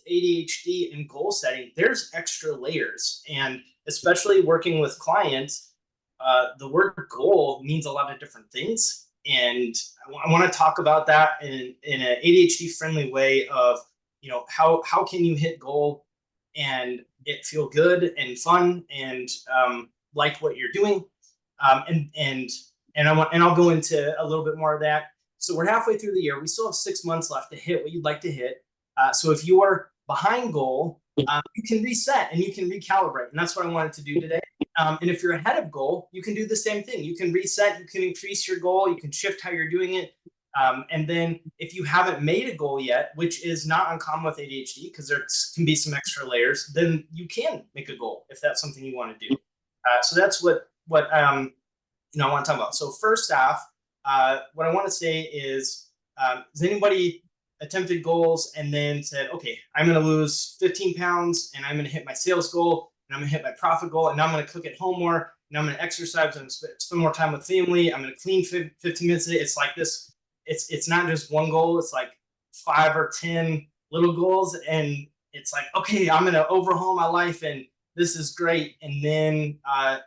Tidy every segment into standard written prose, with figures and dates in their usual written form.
ADHD and goal setting, there's extra layers. And especially working with clients, the word goal means a lot of different things. And I want to talk about that in an ADHD friendly way of, how can you hit goal and it feel good and fun and like what you're doing. And I'll go into a little bit more of that. So we're halfway through the year. We still have 6 months left to hit what you'd like to hit. So if you are behind goal, you can reset and you can recalibrate. And that's what I wanted to do today. And if you're ahead of goal, you can do the same thing. You can reset, you can increase your goal, you can shift how you're doing it. And then if you haven't made a goal yet, which is not uncommon with ADHD because there can be some extra layers, then you can make a goal if that's something you want to do. So that's what I want to talk about. So first off, what I want to say is, has anybody attempted goals and then said, okay, I'm going to lose 15 pounds and I'm going to hit my sales goal and I'm going to hit my profit goal and now I'm going to cook at home more and I'm going to exercise and spend more time with family. I'm going to clean 15 minutes a day. It's like this. It's not just one goal. It's like 5 or 10 little goals. And it's like, okay, I'm going to overhaul my life and this is great. And then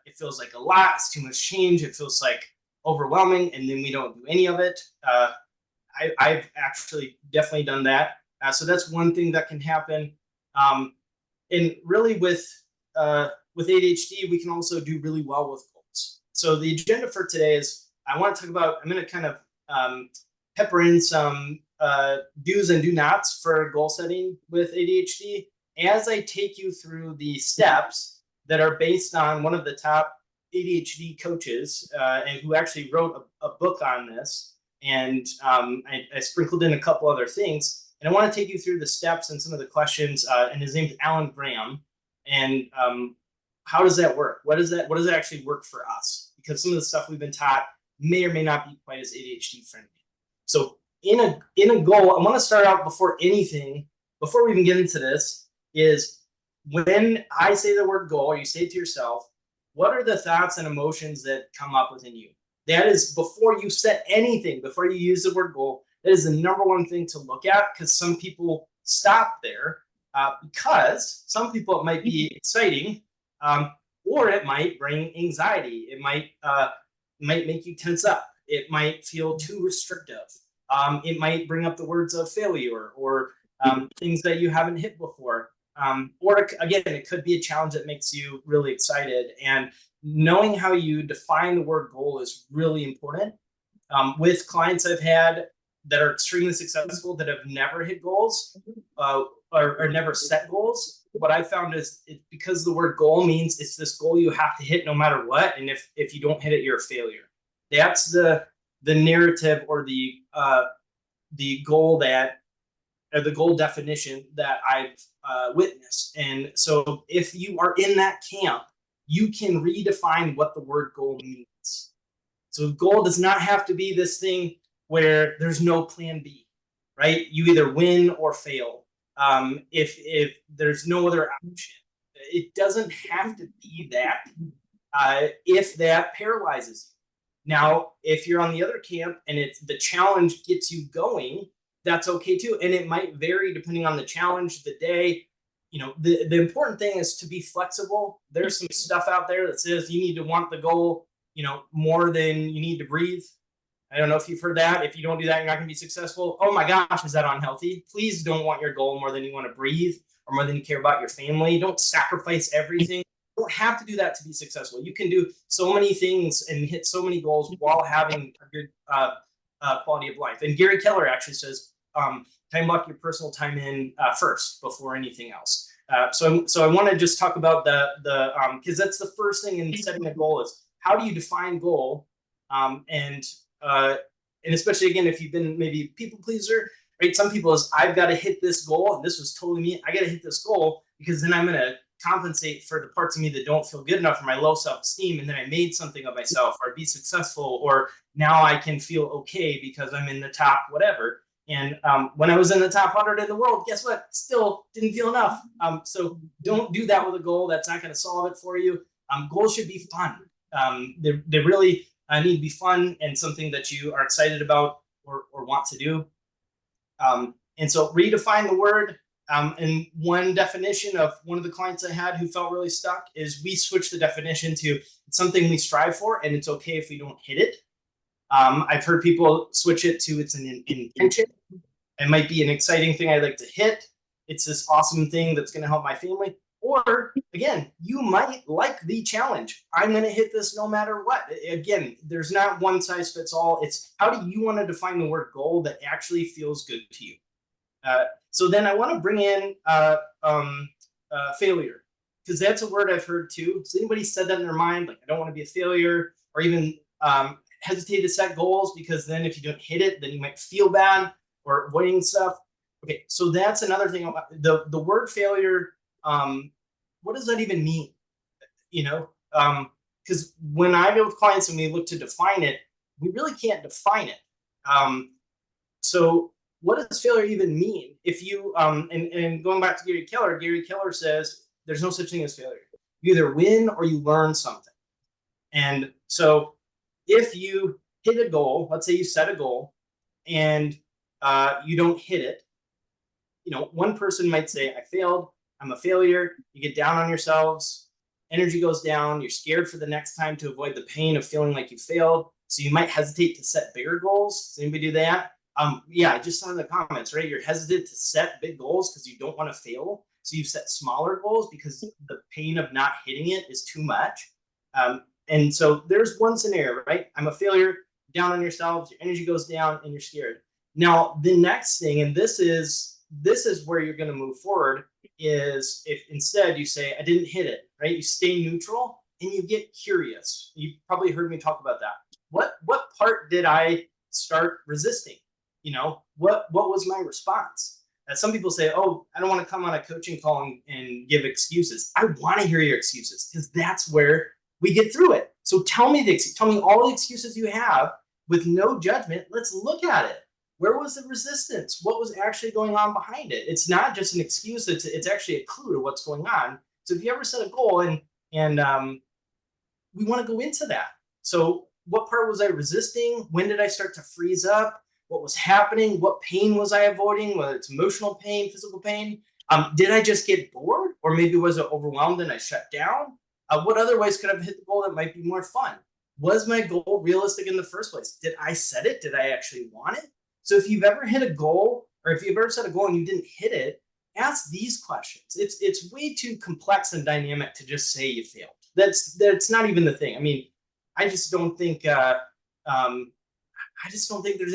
it feels like a lot. It's too much change. It feels like overwhelming. And then we don't do any of it. I've actually definitely done that. So that's one thing that can happen. And really with ADHD, we can also do really well with goals. So the agenda for today is I want to talk about, I'm going to kind of pepper in some do's and do nots for goal setting with ADHD as I take you through the steps that are based on one of the top ADHD coaches and who actually wrote a book on this. And I sprinkled in a couple other things. And I want to take you through the steps and some of the questions. And his name's Alan Graham. And how does that work? What does that actually work for us? Because some of the stuff we've been taught may or may not be quite as ADHD friendly. So in a goal, I want to start out before we even get into this, is when I say the word goal, or you say it to yourself, what are the thoughts and emotions that come up within you? That is, before you set anything, before you use the word goal, that is the number one thing to look at, because some people stop there because some people it might be exciting or it might bring anxiety. It might make you tense up. It might feel too restrictive. It might bring up the words of failure or things that you haven't hit before. Or again, it could be a challenge that makes you really excited. And knowing how you define the word goal is really important. With clients I've had that are extremely successful that have never hit goals or never set goals, what I found is because the word goal means it's this goal you have to hit no matter what. And if you don't hit it, you're a failure. That's the narrative or the goal or the goal definition that I've witnessed. And so if you are in that camp, you can redefine what the word goal means. So goal does not have to be this thing where there's no plan B, right? You either win or fail. If there's no other option, it doesn't have to be that if that paralyzes you. Now, if you're on the other camp and the challenge gets you going, that's okay too. And it might vary depending on the challenge, the day. The important thing is to be flexible. There's some stuff out there that says you need to want the goal, more than you need to breathe. I don't know if you've heard that. If you don't do that, you're not going to be successful. Oh my gosh, is that unhealthy? Please don't want your goal more than you want to breathe or more than you care about your family. Don't sacrifice everything. You don't have to do that to be successful. You can do so many things and hit so many goals while having a good quality of life. And Gary Keller actually says, time lock your personal time in first before anything else. So I want to just talk about because that's the first thing in setting a goal is how do you define goal, and especially again if you've been maybe people pleaser, right? Some people is I've got to hit this goal, and this was totally me. I got to hit this goal because then I'm going to compensate for the parts of me that don't feel good enough for my low self-esteem, and then I made something of myself or be successful, or now I can feel okay because I'm in the top whatever. And when I was in the top 100 in the world, guess what? Still didn't feel enough. So don't do that with a goal. That's not going to solve it for you. Goals should be fun. They really need to be fun and something that you are excited about or want to do. And so redefine the word. And one definition of one of the clients I had who felt really stuck is we switched the definition to it's something we strive for and it's okay if we don't hit it. I've heard people switch it to it's an intention. It might be an exciting thing I'd like to hit. It's this awesome thing that's going to help my family. Or again, you might like the challenge. I'm going to hit this no matter what. Again, there's not one size fits all. It's how do you want to define the word goal that actually feels good to you? So then I want to bring in failure, because that's a word I've heard too. Has anybody said that in their mind? Like, I don't want to be a failure, or even hesitate to set goals because then if you don't hit it, then you might feel bad, or avoiding stuff. Okay, so that's another thing. The word failure, what does that even mean? You know, because when I go with clients and we look to define it, we really can't define it. So what does failure even mean? If you, and going back to Gary Keller says there's no such thing as failure. You either win or you learn something. And so if you hit a goal, let's say you set a goal and you don't hit it, you know, one person might say, I failed, I'm a failure. You get down on yourselves, energy goes down, you're scared for the next time to avoid the pain of feeling like you failed. So you might hesitate to set bigger goals. Does anybody do that? Yeah, I just saw in the comments, right? You're hesitant to set big goals because you don't want to fail. So you've set smaller goals because the pain of not hitting it is too much. And so there's one scenario, right? I'm a failure, down on yourselves, your energy goes down and you're scared. Now, the next thing, and this is where you're going to move forward, is if instead you say, I didn't hit it, right? You stay neutral and you get curious. You probably heard me talk about that. What part did I start resisting? You know, what was my response? Some people say, oh, I don't want to come on a coaching call and give excuses. I want to hear your excuses because that's where we get through it. So tell me all the excuses you have with no judgment. Let's look at it. Where was the resistance? What was actually going on behind it? It's not just an excuse. It's actually a clue to what's going on. So if you ever set a goal and we want to go into that. So what part was I resisting? When did I start to freeze up? What was happening? What pain was I avoiding? Whether it's emotional pain, physical pain. Did I just get bored? Or maybe was it overwhelmed and I shut down? What other ways could I have hit the goal that might be more fun? Was my goal realistic in the first place? Did I set it? Did I actually want it? So if you've ever hit a goal, or if you've ever set a goal and you didn't hit it, ask these questions. It's way too complex and dynamic to just say you failed. That's not even the thing. I mean, I just don't think there's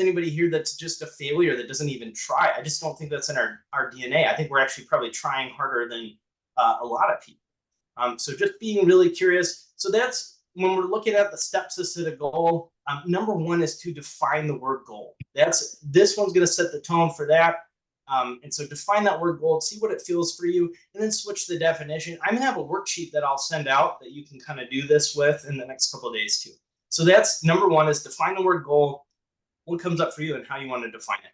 anybody here that's just a failure that doesn't even try. I just don't think that's in our DNA. I think we're actually probably trying harder than a lot of people. So just being really curious. So that's when we're looking at the steps to set a goal. Number one is to define the word goal. This one's going to set the tone for that. And so define that word goal, see what it feels for you, and then switch the definition. I'm going to have a worksheet that I'll send out that you can kind of do this with in the next couple of days too. So that's number one, is define the word goal, what comes up for you and how you want to define it.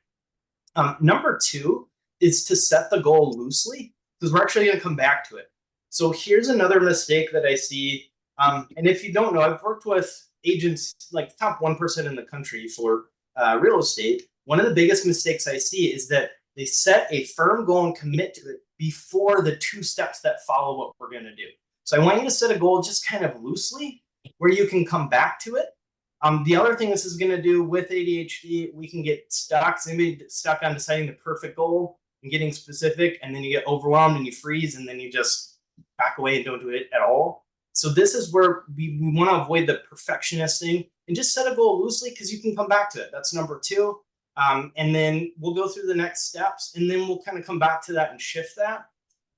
Number two is to set the goal loosely, because we're actually going to come back to it. So here's another mistake that I see. And if you don't know, I've worked with agents, like top 1% in the country for real estate. One of the biggest mistakes I see is that they set a firm goal and commit to it before the 2 steps that follow what we're going to do. So I want you to set a goal just kind of loosely where you can come back to it. The other thing this is going to do with ADHD, we can get stuck. Somebody get stuck on deciding the perfect goal and getting specific, and then you get overwhelmed and you freeze, and then you just back away and don't do it at all. So this is where we want to avoid the perfectionist thing and just set a goal loosely, because you can come back to it. That's number 2. And then we'll go through the next steps, and then we'll kind of come back to that and shift that.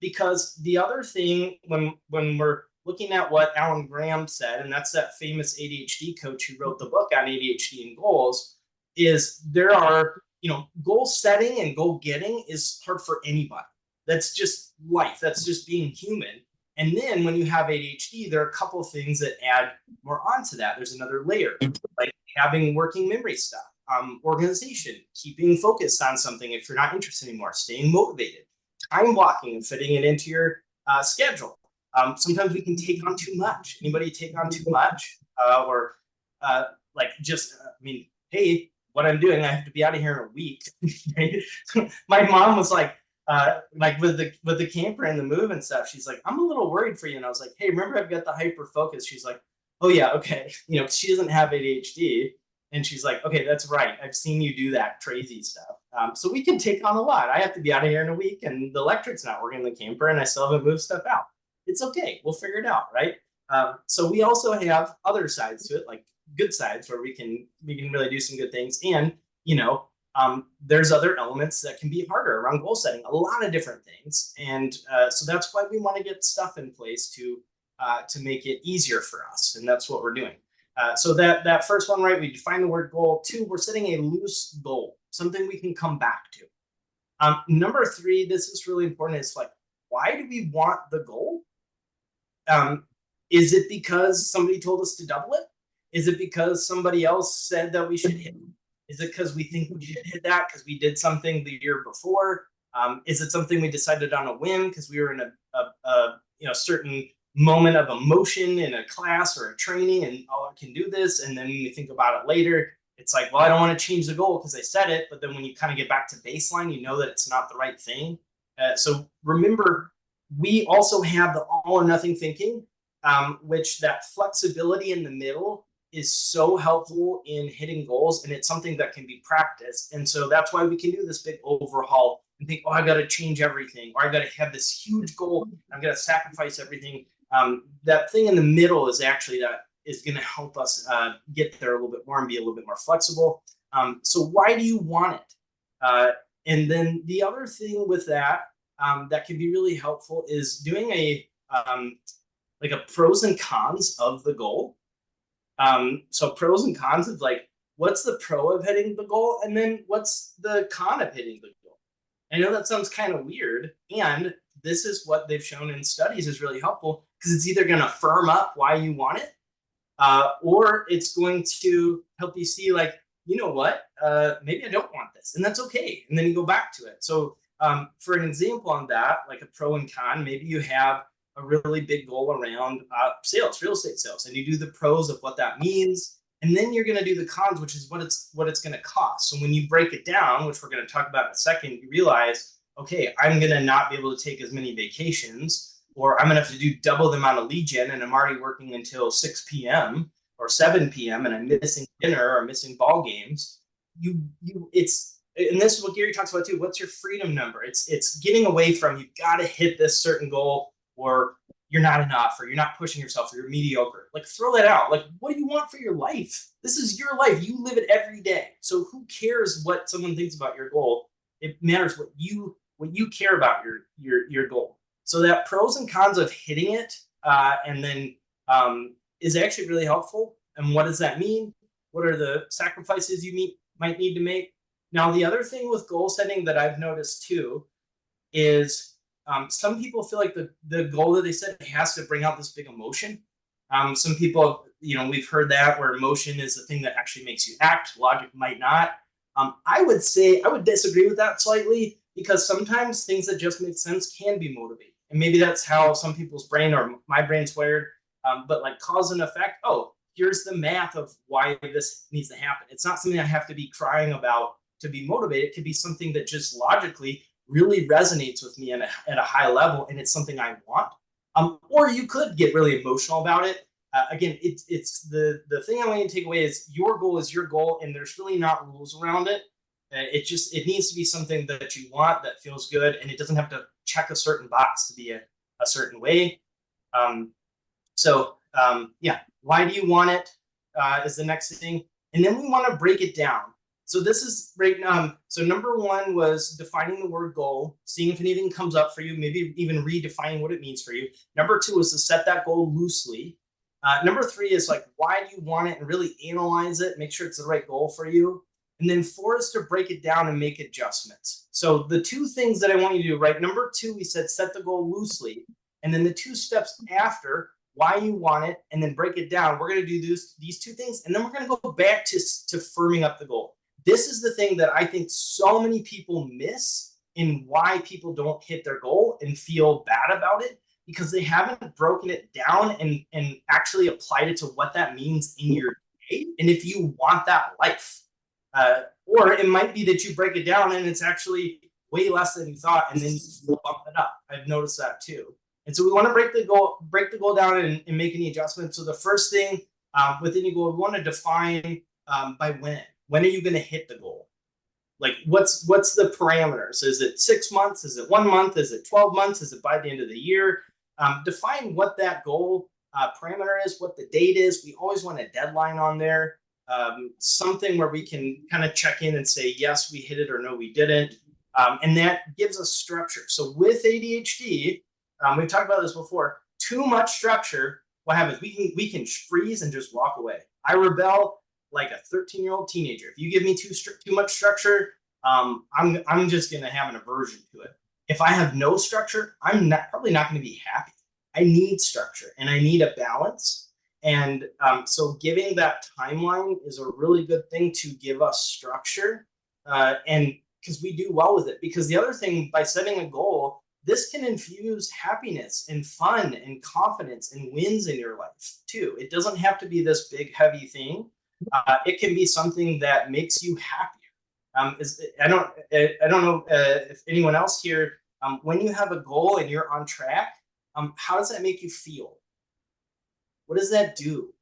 Because the other thing, when we're looking at what Alan Graham said, and that's that famous ADHD coach who wrote the book on ADHD and goals, is there are, goal setting and goal getting is hard for anybody. That's just life. That's just being human. And then when you have ADHD, there are a couple of things that add more onto that. There's another layer, like having working memory stuff, organization, keeping focused on something if you're not interested anymore, staying motivated, time blocking and fitting it into your schedule. Sometimes we can take on too much. Anybody take on too much? Hey, what I'm doing, I have to be out of here in a week. My mom was like, like with the camper and the move and stuff, she's like, I'm a little worried for you. And I was like, hey, remember I've got the hyper focus. She's like, oh yeah, okay. She doesn't have ADHD. And she's like, okay, that's right. I've seen you do that crazy stuff. So we can take on a lot. I have to be out of here in a week and the electric's not working in the camper and I still haven't moved stuff out. It's okay. We'll figure it out, right? So we also have other sides to it, like good sides where we can really do some good things. And, there's other elements that can be harder around goal setting, a lot of different things. And so that's why we want to get stuff in place to make it easier for us. And that's what we're doing. So that first one, right, we define the word goal. 2, we're setting a loose goal, something we can come back to. Number 3, this is really important. It's like, why do we want the goal? Is it because somebody told us to double it? Is it because somebody else said that we should hit it? Is it because we think we should hit that because we did something the year before? Is it something we decided on a whim because we were in a certain moment of emotion in a class or a training and I can do this, and then when we think about it later, it's like, well, I don't want to change the goal because I said it, but then when you kind of get back to baseline, you know that it's not the right thing. So remember, we also have the all or nothing thinking, which that flexibility in the middle is so helpful in hitting goals, and it's something that can be practiced. And so that's why we can do this big overhaul and think, oh, I got to change everything, or I got to have this huge goal, I'm going to sacrifice everything. That thing in the middle is actually that is going to help us get there a little bit more and be a little bit more flexible. So why do you want it? And then the other thing with that that can be really helpful is doing a pros and cons of the goal. So pros and cons of like, what's the pro of hitting the goal? And then what's the con of hitting the goal? I know that sounds kind of weird. And this is what they've shown in studies is really helpful because it's either going to firm up why you want it, or it's going to help you see like, you know what, maybe I don't want this, and that's okay. And then you go back to it. So for an example on that, like a pro and con, maybe you have a really big goal around sales, real estate sales, and you do the pros of what that means, and then you're going to do the cons, which is what it's going to cost. So when you break it down, which we're going to talk about in a second, you realize, okay, I'm going to not be able to take as many vacations, or I'm going to have to do double the amount of lead gen, and I'm already working until 6 p.m. or 7 p.m. and I'm missing dinner or missing ball games. And this is what Gary talks about too. What's your freedom number? It's getting away from you've got to hit this certain goal, or you're not enough, or you're not pushing yourself, or you're mediocre. Like, throw that out. Like, what do you want for your life? This is your life. You live it every day. So who cares what someone thinks about your goal? It matters what you care about your goal. So that pros and cons of hitting it, and then is actually really helpful. And what does that mean? What are the sacrifices you might need to make? Now, the other thing with goal setting that I've noticed too is some people feel like the goal that they set has to bring out this big emotion. Some people, we've heard that where emotion is the thing that actually makes you act. Logic might not. I would disagree with that slightly, because sometimes things that just make sense can be motivating. And maybe that's how some people's brain or my brain's wired. But like cause and effect, oh, here's the math of why this needs to happen. It's not something I have to be crying about to be motivated. It could be something that just logically really resonates with me at a high level, and it's something I want. Or you could get really emotional about it. Again, it's the thing I want you to take away is your goal is your goal, and there's really not rules around it. It needs to be something that you want, that feels good, and it doesn't have to check a certain box to be a certain way. Yeah, why do you want it is the next thing. And then we want to break it down. So this is right now. So number 1 was defining the word goal, seeing if anything comes up for you, maybe even redefining what it means for you. Number 2 is to set that goal loosely. Number 3 is like, why do you want it, and really analyze it, make sure it's the right goal for you. And then 4 is to break it down and make adjustments. So the 2 things that I want you to do, right? Number 2, we said set the goal loosely. And then the 2 steps after, why you want it, and then break it down. We're going to do these 2 things, and then we're going to go back to firming up the goal. This is the thing that I think so many people miss in why people don't hit their goal and feel bad about it, because they haven't broken it down and actually applied it to what that means in your day, and if you want that life. Or it might be that you break it down and it's actually way less than you thought, and then you bump it up. I've noticed that too. And so we want to break the goal down and make any adjustments. So the first thing with any goal, we want to define by when. When are you going to hit the goal? Like what's the parameters? Is it 6 months? Is it 1 month? Is it 12 months? Is it by the end of the year? Define what that goal parameter is, what the date is. We always want a deadline on there. Something where we can kind of check in and say, yes, we hit it, or no, we didn't. And that gives us structure. So with ADHD, we've talked about this before, too much structure, what happens? We can freeze and just walk away. I rebel like a 13-year-old teenager. If you give me too much structure, I'm just going to have an aversion to it. If I have no structure, I'm probably not going to be happy. I need structure and I need a balance. And so giving that timeline is a really good thing to give us structure, and because we do well with it. Because the other thing, by setting a goal, this can infuse happiness and fun and confidence and wins in your life too. It doesn't have to be this big, heavy thing. It can be something that makes you happier. I don't know if anyone else here, when you have a goal and you're on track, how does that make you feel? What does that do?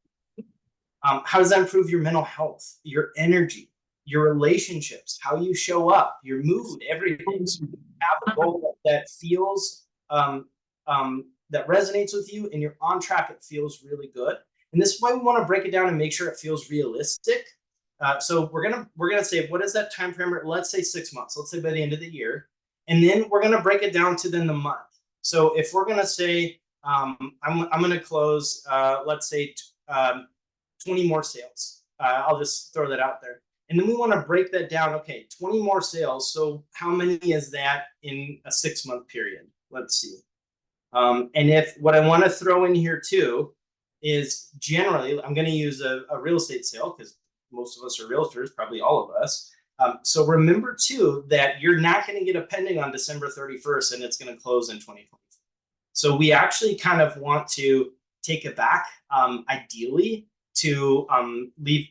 How does that improve your mental health, your energy, your relationships, how you show up, your mood, everything? So you have a goal that feels, that resonates with you, and you're on track, it feels really good. And this is why we want to break it down and make sure it feels realistic. So we're gonna say, what is that time parameter? Let's say 6 months. Let's say by the end of the year, and then we're gonna break it down to then the month. So if we're gonna say, I'm gonna close, let's say 20 more sales. I'll just throw that out there. And then we want to break that down. Okay, 20 more sales. So how many is that in a 6-month period? Let's see. And if what I want to throw in here too is generally, I'm going to use a real estate sale because most of us are realtors, probably all of us. So remember too that you're not going to get a pending on December 31st and it's going to close in 2024. So we actually kind of want to take it back, ideally, to leave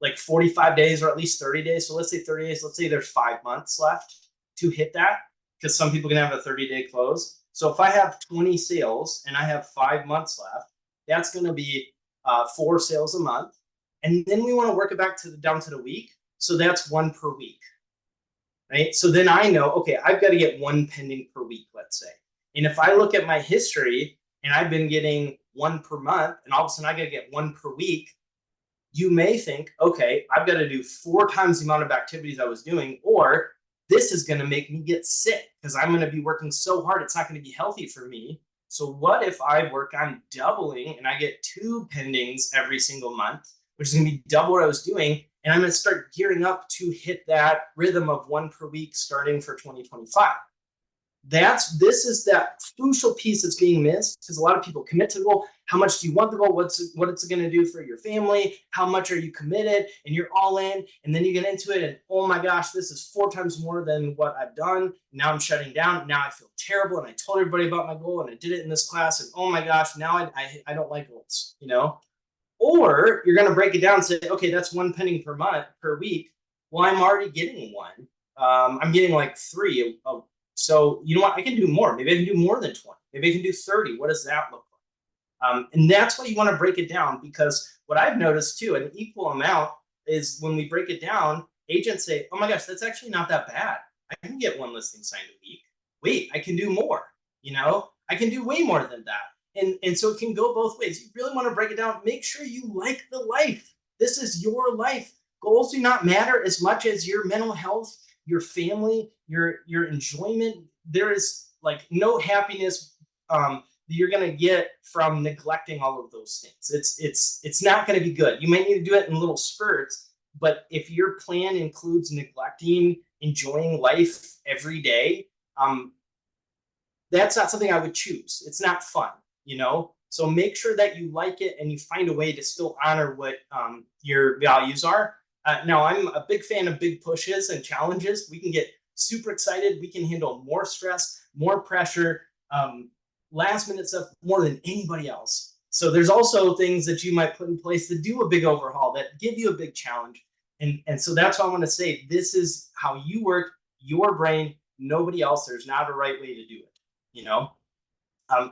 like 45 days or at least 30 days. So let's say 30 days. Let's say there's 5 months left to hit that, because some people can have a 30-day close. So if I have 20 sales and I have 5 months left, that's going to be 4 sales a month. And then we want to work it back down to the week. So that's 1 per week, right? So then I know, okay, I've got to get 1 pending per week, let's say. And if I look at my history and I've been getting 1 per month, and all of a sudden I got to get 1 per week, you may think, okay, I've got to do 4 times the amount of activities I was doing, or this is going to make me get sick because I'm going to be working so hard. It's not going to be healthy for me. So what if I work on doubling and I get 2 pendings every single month, which is going to be double what I was doing, and I'm going to start gearing up to hit that rhythm of 1 per week starting for 2025. This is that crucial piece that's being missed, because a lot of people commit to the goal. How much do you want the goal? What it's going to do for your family? How much are you committed? And you're all in, and then you get into it and, oh my gosh, this is 4 times more than what I've done. Now I'm shutting down. Now I feel terrible, and I told everybody about my goal, and I did it in this class, and oh my gosh, now I don't like goals, you know? Or you're going to break it down and say, okay, that's 1 pending per month, per week. Well, I'm already getting 1. I'm getting like 3. So you know what? I can do more. Maybe I can do more than 20. Maybe I can do 30. What does that look like? And that's why you want to break it down, because what I've noticed too, an equal amount is when we break it down, agents say, oh my gosh, that's actually not that bad. I can get 1 listing signed a week. Wait, I can do more. You know, I can do way more than that. And so it can go both ways. You really want to break it down. Make sure you like the life. This is your life. Goals do not matter as much as your mental health, your family, your enjoyment. There is like no happiness that you're going to get from neglecting all of those things. It's not going to be good. You might need to do it in little spurts, but if your plan includes neglecting enjoying life every day, that's not something I would choose. It's not fun, you know? So make sure that you like it and you find a way to still honor what your values are. Now, I'm a big fan of big pushes and challenges. We can get super excited. We can handle more stress, more pressure, last minute stuff more than anybody else. So there's also things that you might put in place to do a big overhaul that give you a big challenge. And so that's why I want to say, this is how you work. your brain, nobody else. There's not a right way to do it, you know?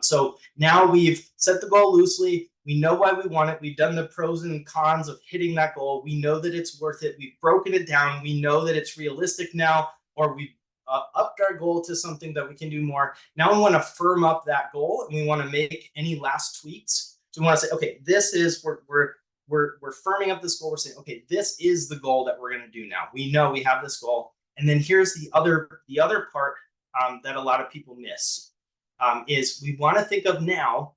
So now we've set the goal loosely. We know why we want it. We've done the pros and cons of hitting that goal. We know that it's worth it. We've broken it down. We know that it's realistic now, or we've upped our goal to something that we can do more. Now we want to firm up that goal, and we want to make any last tweaks. So we want to say, okay, this is we're firming up this goal. We're saying, okay, this is the goal that we're going to do now. We know we have this goal, and then here's the other part that a lot of people miss. Is we want to think of now,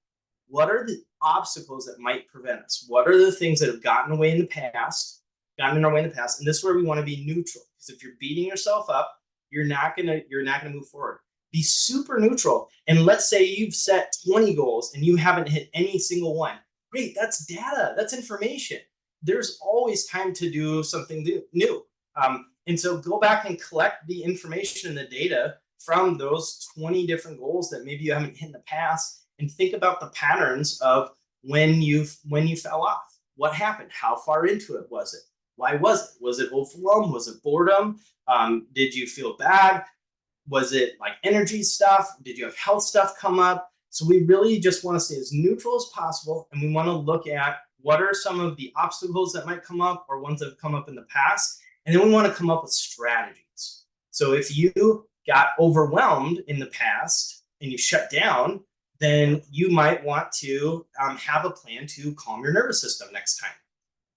what are the obstacles that might prevent us? What are the things that have gotten in our way in the past? And this is where we want to be neutral. Because if you're beating yourself up, you're not gonna move forward. Be super neutral. And let's say you've set 20 goals and you haven't hit any single one. Great, that's data, that's information. There's always time to do something new. And so go back and collect the information and the data from those 20 different goals that maybe you haven't hit in the past, and think about the patterns of when you fell off. What happened? How far into it was it? Why was it? Was it overwhelm? Was it boredom? Did you feel bad? Was it like energy stuff? Did you have health stuff come up? So we really just want to stay as neutral as possible, and we want to look at what are some of the obstacles that might come up, or ones that have come up in the past, and then we want to come up with strategies. So if you got overwhelmed in the past and you shut down, then you might want to have a plan to calm your nervous system next time,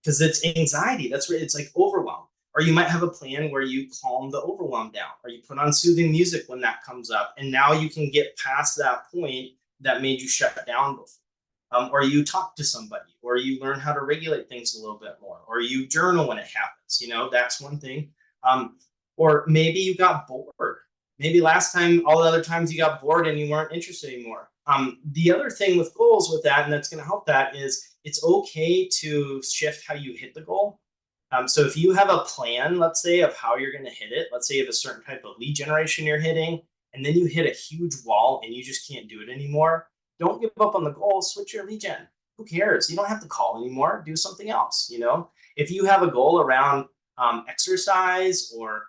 because it's anxiety. That's where it's like overwhelm. Or you might have a plan where you calm the overwhelm down, or you put on soothing music when that comes up, and now you can get past that point that made you shut down before. Or you talk to somebody, or you learn how to regulate things a little bit more, or you journal when it happens. That's one thing. Or maybe you got bored. Maybe last time, all the other times you got bored and you weren't interested anymore. The other thing with goals with that, and that's going to help that, is it's okay to shift how you hit the goal. So if you have a plan, let's say, of how you're going to hit it, let's say you have a certain type of lead generation you're hitting, and then you hit a huge wall and you just can't do it anymore, don't give up on the goal, switch your lead gen. Who cares? You don't have to call anymore. Do something else. If you have a goal around exercise or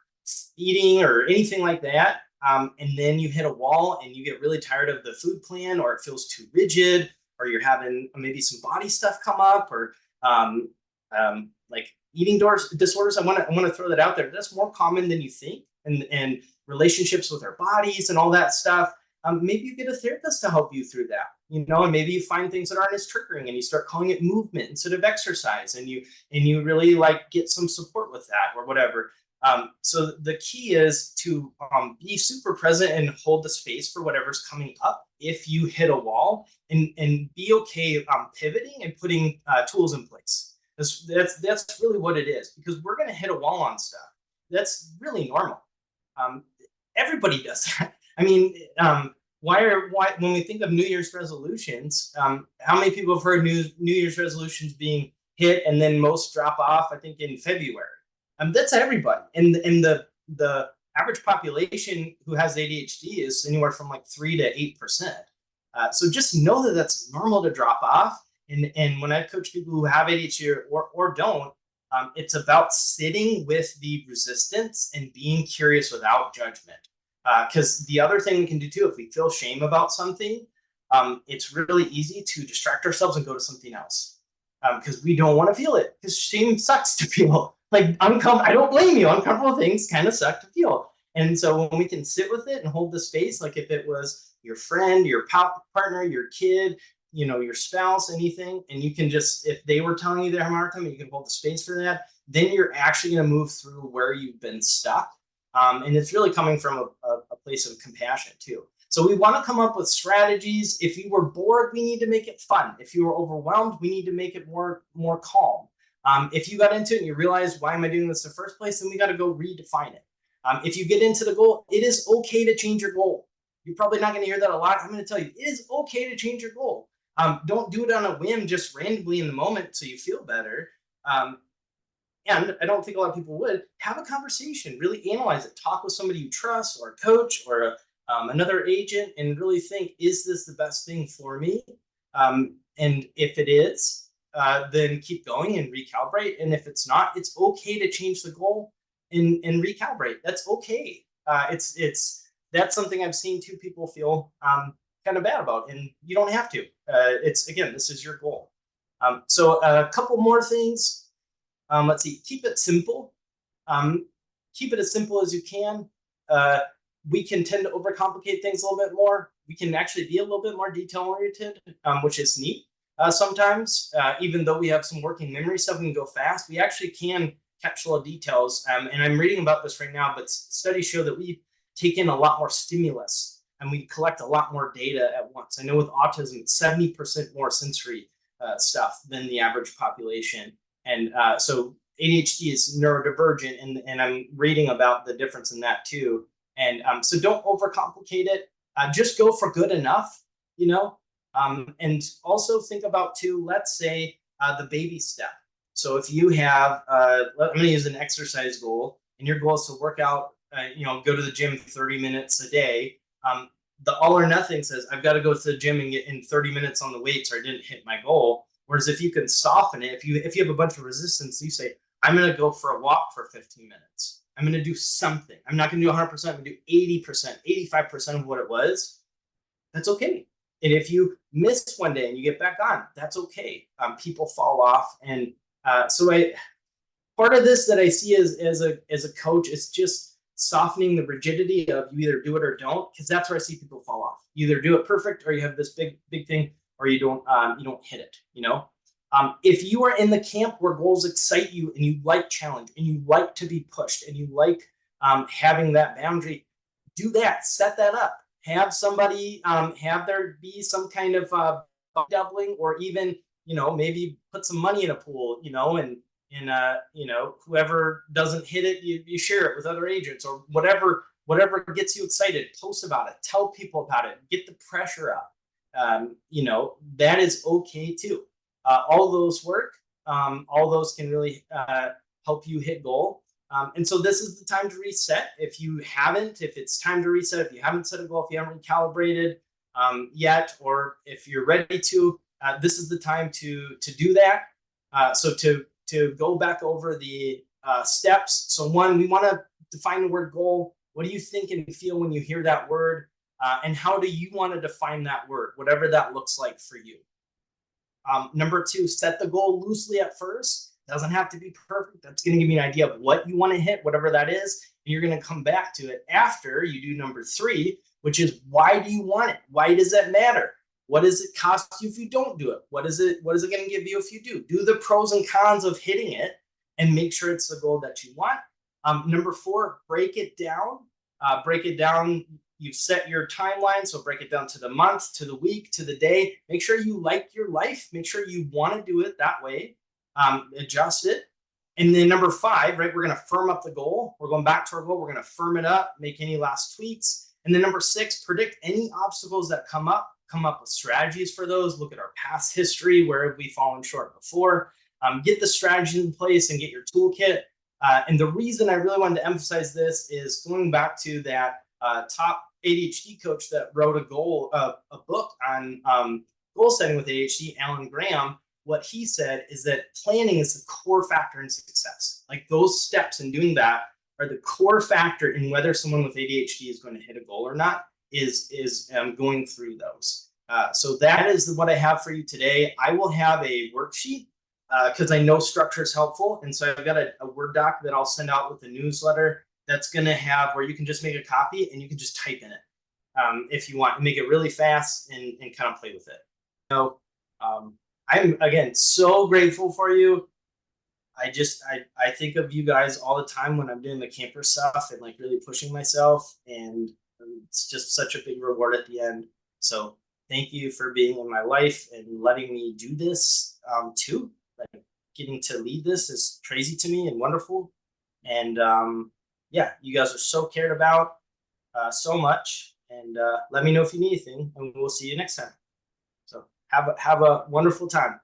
eating or anything like that, and then you hit a wall and you get really tired of the food plan, or it feels too rigid, or you're having maybe some body stuff come up, or like eating disorders. I want to throw that out there. That's more common than you think, and relationships with our bodies and all that stuff. Maybe you get a therapist to help you through that, and maybe you find things that aren't as triggering, and you start calling it movement instead of exercise, and you really get some support with that, or whatever. So the key is to be super present and hold the space for whatever's coming up if you hit a wall, and be okay pivoting and putting tools in place. That's really what it is, because we're going to hit a wall on stuff. That's really normal. Everybody does that. I mean, why when we think of New Year's resolutions, how many people have heard New Year's resolutions being hit and then most drop off, I think, in February? That's everybody. And the average population who has ADHD is anywhere from 3 to 8%. So just know that that's normal to drop off. And when I coach people who have ADHD or don't, it's about sitting with the resistance and being curious without judgment. Because the other thing we can do too, if we feel shame about something, it's really easy to distract ourselves and go to something else. Because we don't want to feel it, because shame sucks to feel. Uncomfortable. I don't blame you. Uncomfortable things kind of suck to feel. And so when we can sit with it and hold the space, like if it was your friend, your partner, your kid, your spouse, anything, and you can just, if they were telling you they're having a hard time, and you can hold the space for that, then you're actually going to move through where you've been stuck. And it's really coming from a place of compassion too. So we want to come up with strategies. If you were bored, we need to make it fun. If you were overwhelmed, we need to make it more calm. If you got into it and you realize, why am I doing this in the first place, then we got to go redefine it. If you get into the goal, it is okay to change your goal. You're probably not going to hear that a lot. I'm going to tell you, it is okay to change your goal. Don't do it on a whim, just randomly in the moment so you feel better. And I don't think a lot of people would. Have a conversation, really analyze it. Talk with somebody you trust, or a coach, or another agent, and really think, is this the best thing for me? And if it is, then keep going and recalibrate. And if it's not, it's okay to change the goal and recalibrate. That's okay. That's something I've seen two people feel kind of bad about, and you don't have to. It's again, this is your goal. So a couple more things. Let's see. Keep it simple. Keep it as simple as you can. We can tend to overcomplicate things a little bit more. We can actually be a little bit more detail-oriented, which is neat. Sometimes, even though we have some working memory stuff and can go fast, we actually can catch a lot of details. And I'm reading about this right now, but studies show that we take in a lot more stimulus and we collect a lot more data at once. I know with autism, it's 70% more sensory stuff than the average population. And so ADHD is neurodivergent, and I'm reading about the difference in that too. And so don't overcomplicate it. Just go for good enough, you know. And also think about too, let's say the baby step. So if you have, I'm going to use an exercise goal, and your goal is to work out, go to the gym 30 minutes a day. The all or nothing says, I've got to go to the gym and get in 30 minutes on the weights or I didn't hit my goal. Whereas if you can soften it, if you have a bunch of resistance, you say, I'm going to go for a walk for 15 minutes. I'm going to do something. I'm not going to do 100%. I'm going to do 80%, 85% of what it was. That's okay. And if you miss one day and you get back on, that's okay. People fall off. And so part of this that I see as a coach is just softening the rigidity of you either do it or don't, because that's where I see people fall off. You either do it perfect or you have this big thing, or you don't hit it, you know. If you are in the camp where goals excite you and you like challenge and you like to be pushed and you like having that boundary, do that. Set that up. Have somebody have there be some kind of doubling, or even maybe put some money in a pool, and whoever doesn't hit it, you share it with other agents or whatever gets you excited. Post about it. Tell people about it. Get the pressure up. That is okay too. All those work. All those can really help you hit goal. And so this is the time to reset. If it's time to reset, if you haven't set a goal, if you haven't recalibrated yet, or if you're ready to, this is the time to do that. So to go back over the steps. So one, we want to define the word goal. What do you think and feel when you hear that word? And how do you want to define that word, whatever that looks like for you? Number two, set the goal loosely at first. Doesn't have to be perfect. That's going to give you an idea of what you want to hit, whatever that is. And you're going to come back to it after you do number three, which is, why do you want it? Why does that matter? What does it cost you if you don't do it? What is it going to give you if you do? Do the pros and cons of hitting it and make sure it's the goal that you want. Number four, break it down. You've set your timeline, so break it down to the month, to the week, to the day. Make sure you like your life. Make sure you want to do it that way. Adjust it. And then number five, right, we're going to firm up the goal. We're going back to our goal. We're going to firm it up, make any last tweaks. And then number six, predict any obstacles that come up with strategies for those. Look at our past history. Where have we fallen short before? Get the strategy in place and get your toolkit. And the reason I really wanted to emphasize this is going back to that top ADHD coach that wrote a book on goal setting with ADHD, Alan Graham. What he said is that planning is the core factor in success. Like, those steps in doing that are the core factor in whether someone with ADHD is going to hit a goal or not, is going through those. So that is what I have for you today. I will have a worksheet because I know structure is helpful. And so I've got a Word doc that I'll send out with the newsletter that's going to have where you can just make a copy and you can just type in it if you want, and make it really fast and kind of play with it. So I'm, again, so grateful for you. I think of you guys all the time when I'm doing the camper stuff and like really pushing myself, and it's just such a big reward at the end. So thank you for being in my life and letting me do this too. Like, getting to lead this is crazy to me and wonderful. And yeah, you guys are so cared about so much. And let me know if you need anything, and we'll see you next time. So have a wonderful time.